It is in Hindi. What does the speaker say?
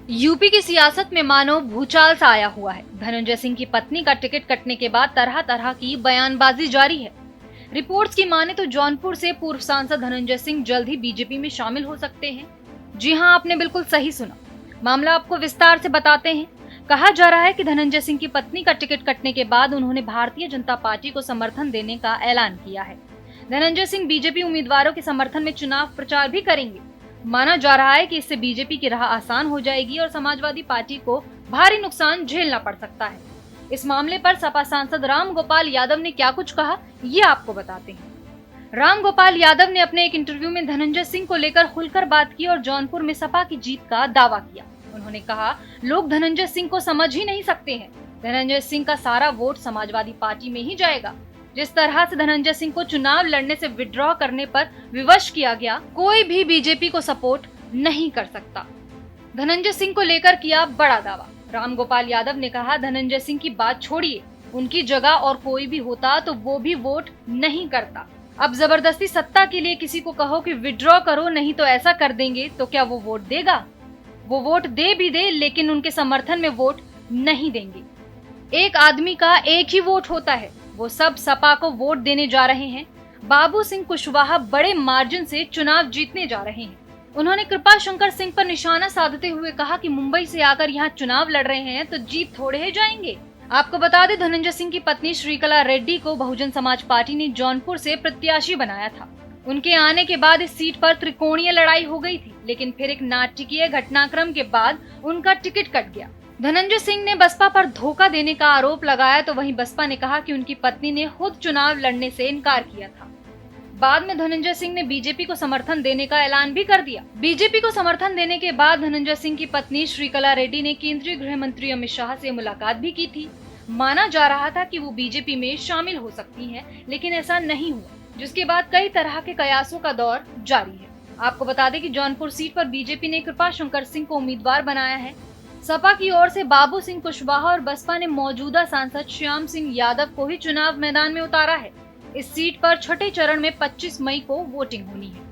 यूपी की सियासत में मानो भूचाल सा आया हुआ है। धनंजय सिंह की पत्नी का टिकट कटने के बाद तरह तरह की बयानबाजी जारी है। रिपोर्ट्स की माने तो जौनपुर से पूर्व सांसद धनंजय सिंह जल्द ही बीजेपी में शामिल हो सकते हैं। जी हां, आपने बिल्कुल सही सुना। मामला आपको विस्तार से बताते हैं। कहा जा रहा है कि धनंजय सिंह की पत्नी का टिकट कटने के बाद उन्होंने भारतीय जनता पार्टी को समर्थन देने का ऐलान किया है। धनंजय सिंह बीजेपी उम्मीदवारों के समर्थन में चुनाव प्रचार भी करेंगे। माना जा रहा है कि इससे बीजेपी की राह आसान हो जाएगी और समाजवादी पार्टी को भारी नुकसान झेलना पड़ सकता है। इस मामले पर सपा सांसद राम गोपाल यादव ने क्या कुछ कहा, ये आपको बताते हैं। राम गोपाल यादव ने अपने एक इंटरव्यू में धनंजय सिंह को लेकर खुलकर बात की और जौनपुर में सपा की जीत का दावा किया। उन्होंने कहा, लोग धनंजय सिंह को समझ ही नहीं सकते हैं। धनंजय सिंह का सारा वोट समाजवादी पार्टी में ही जाएगा। जिस तरह से धनंजय सिंह को चुनाव लड़ने से विड्रॉ करने पर विवश किया गया, कोई भी बीजेपी को सपोर्ट नहीं कर सकता। धनंजय सिंह को लेकर किया बड़ा दावा। रामगोपाल यादव ने कहा, धनंजय सिंह की बात छोड़िए, उनकी जगह और कोई भी होता तो वो भी वोट नहीं करता। अब जबरदस्ती सत्ता के लिए किसी को कहो कि विड्रॉ करो, नहीं तो ऐसा कर देंगे, तो क्या वो वोट देगा? वो वोट दे भी दे, लेकिन उनके समर्थन में वोट नहीं देंगे। एक आदमी का एक ही वोट होता है, वो सब सपा को वोट देने जा रहे हैं। बाबू सिंह कुशवाहा बड़े मार्जिन से चुनाव जीतने जा रहे हैं। उन्होंने कृपा शंकर सिंह पर निशाना साधते हुए कहा कि मुंबई से आकर यहाँ चुनाव लड़ रहे हैं तो जीत थोड़े ही जाएंगे। आपको बता दें, धनंजय सिंह की पत्नी श्रीकला रेड्डी को बहुजन समाज पार्टी ने जौनपुर से प्रत्याशी बनाया था। उनके आने के बाद इस सीट पर त्रिकोणीय लड़ाई हो गई थी, लेकिन फिर एक नाटकीय घटनाक्रम के बाद उनका टिकट कट गया। धनंजय सिंह ने बसपा पर धोखा देने का आरोप लगाया, तो वहीं बसपा ने कहा कि उनकी पत्नी ने खुद चुनाव लड़ने से इनकार किया था। बाद में धनंजय सिंह ने बीजेपी को समर्थन देने का ऐलान भी कर दिया। बीजेपी को समर्थन देने के बाद धनंजय सिंह की पत्नी श्रीकला रेड्डी ने केंद्रीय गृह मंत्री अमित शाह से मुलाकात भी की थी। माना जा रहा था कि वो बीजेपी में शामिल हो सकती हैं, लेकिन ऐसा नहीं हुआ, जिसके बाद कई तरह के कयासों का दौर जारी है। आपको बता दें कि जौनपुर सीट पर बीजेपी ने कृपा शंकर सिंह को उम्मीदवार बनाया है। सपा की ओर से बाबू सिंह कुशवाहा और बसपा ने मौजूदा सांसद श्याम सिंह यादव को ही चुनाव मैदान में उतारा है। इस सीट पर छठे चरण में 25 मई को वोटिंग होनी है।